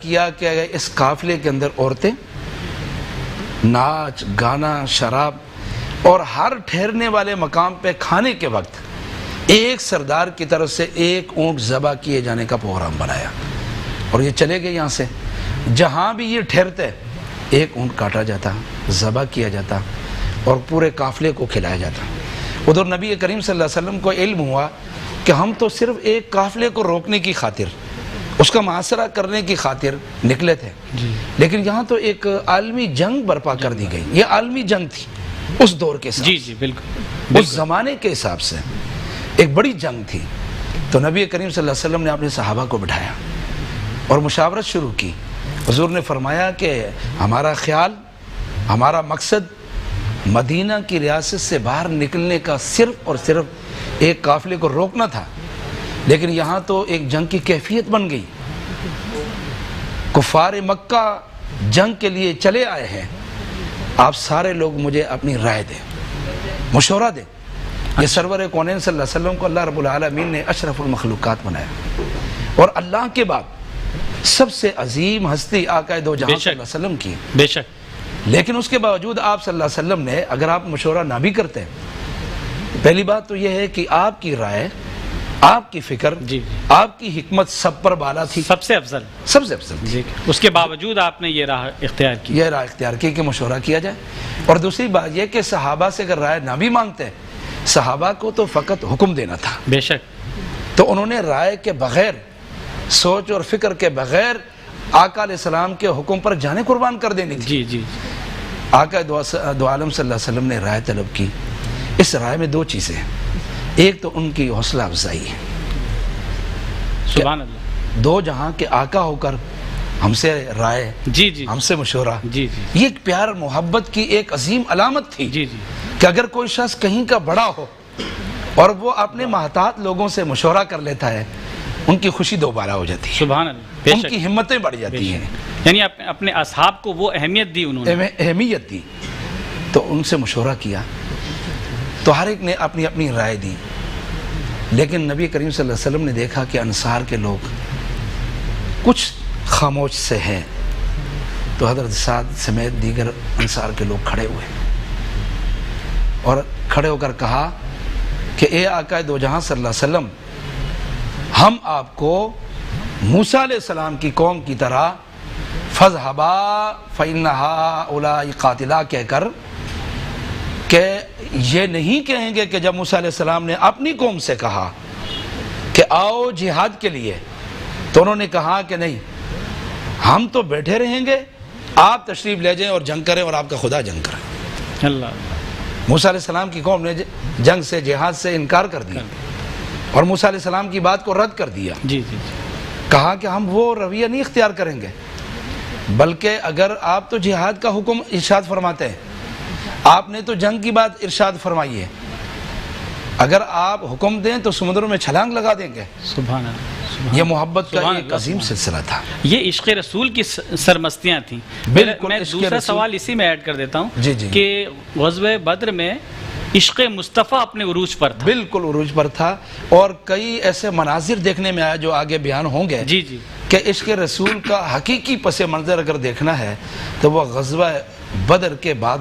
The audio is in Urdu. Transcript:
کیا کہ اس قافلے کے اندر عورتیں ناچ گانا شراب اور ہر ٹھہرنے والے مقام پہ کھانے کے وقت ایک سردار کی طرف سے ایک اونٹ ذبح کیے جانے کا پروگرام بنایا اور یہ چلے گئے یہاں سے جہاں بھی یہ ٹھہرتے ایک اونٹ کاٹا جاتا ذبح کیا جاتا اور پورے قافلے کو کھلایا جاتا۔ ادھر نبی کریم صلی اللہ علیہ وسلم کو علم ہوا کہ ہم تو صرف ایک قافلے کو روکنے کی خاطر اس کا محاصرہ کرنے کی خاطر نکلے تھے لیکن یہاں تو ایک عالمی جنگ برپا کر دی گئی۔ یہ عالمی جنگ تھی اس دور کے حساب سے، بالکل اس زمانے کے حساب سے ایک بڑی جنگ تھی۔ تو نبی کریم صلی اللہ علیہ وسلم نے اپنے صحابہ کو بٹھایا اور مشاورت شروع کی۔ حضور نے فرمایا کہ ہمارا خیال، ہمارا مقصد مدینہ کی ریاست سے باہر نکلنے کا صرف اور صرف ایک قافلے کو روکنا تھا، لیکن یہاں تو ایک جنگ کی کیفیت بن گئی۔ کفار مکہ جنگ کے لیے چلے آئے ہیں، آپ سارے لوگ مجھے اپنی رائے دیں، مشورہ دیں۔ یہ سرور کونین صلی اللہ علیہ وسلم کو اللہ رب العالمین نے اشرف المخلوقات بنایا اور اللہ کے بعد سب سے عظیم ہستی آقا دو جہاں صلی اللہ علیہ وسلم کی، بے شک، لیکن اس کے باوجود آپ صلی اللہ علیہ وسلم نے اگر آپ مشورہ نہ بھی کرتے، پہلی بات تو یہ ہے کہ آپ کی رائے، آپ کی فکر، آپ کی حکمت سب پر بالا تھی، سب سے افضل تھی۔ اس کے باوجود آپ نے یہ راہ اختیار کی، یہ راہ اختیار کی کہ مشورہ کیا جائے۔ اور دوسری بات یہ کہ صحابہ سے اگر رائے نہ بھی مانگتے، صحابہ کو تو فقط حکم دینا تھا، بے شک، تو انہوں نے رائے کے بغیر، سوچ اور فکر کے بغیر آقا علیہ السلام کے حکم پر جانیں قربان کر دینی تھی۔ جی آقا دو عالم صلی اللہ علیہ وسلم نے رائے طلب کی۔ اس رائے میں دو چیزیں ہیں، ایک تو ان کی حوصلہ افزائی ہے، سبحان اللہ، دو جہاں کے آقا ہو کر ہم سے رائے، ہم سے مشورہ، یہ ایک پیار محبت کی ایک عظیم علامت تھی کہ اگر کوئی شخص کہیں کا بڑا ہو اور وہ اپنے محتاط لوگوں سے مشورہ کر لیتا ہے، ان کی خوشی دوبارہ ہو جاتی ہے، سبحان اللہ، ان کی ہمتیں بڑھ جاتی ہیں۔ یعنی اپنے اصحاب کو وہ اہمیت دی، انہوں نے اہمیت دی، تو ان سے مشورہ کیا، تو ہر ایک نے اپنی اپنی رائے دی۔ لیکن نبی کریم صلی اللہ علیہ وسلم نے دیکھا کہ انصار کے لوگ کچھ خاموش سے ہیں، تو حضرت سعد سمیت دیگر انصار کے لوگ کھڑے ہوئے اور کھڑے ہو کر کہا کہ اے آقا دو جہاں صلی اللہ علیہ وسلم، ہم آپ کو موسیٰ علیہ السلام کی قوم کی طرح فَاذْهَبَا فَإِنَّ هَؤُلَاءِ قَاتِلَا کہہ کر کہ یہ نہیں کہیں گے کہ جب موسیٰ علیہ السلام نے اپنی قوم سے کہا کہ آؤ جہاد کے لیے، تو انہوں نے کہا کہ نہیں، ہم تو بیٹھے رہیں گے، آپ تشریف لے جائیں اور جنگ کریں اور آپ کا خدا جنگ کریں۔ اللہ، موسیٰ علیہ السلام کی قوم نے جنگ سے، جہاد سے انکار کر دیا اور موسیٰ علیہ السلام کی بات کو رد کر دیا، کہا کہ ہم وہ رویہ نہیں اختیار کریں گے، بلکہ اگر آپ تو جہاد کا حکم ارشاد فرماتے ہیں، آپ نے تو جنگ کی بات ارشاد فرمائی ہے، اگر آپ حکم دیں تو سمندروں میں چھلانگ لگا دیں گے۔ سبحان اللہ، یہ محبت کا ایک عظیم سلسلہ تھا، یہ عشق رسول کی سرمستیاں تھیں۔ میں دوسرا سوال اسی میں ایڈ کر دیتا ہوں کہ غزوہ بدر میں عشق مصطفیٰ اپنے عروج پر تھا، بالکل عروج پر تھا، اور کئی ایسے مناظر دیکھنے میں آیا جو آگے بیان ہوں گے کہ عشق رسول کا حقیقی پس منظر اگر دیکھنا ہے تو وہ غزوہ بدر کے بعد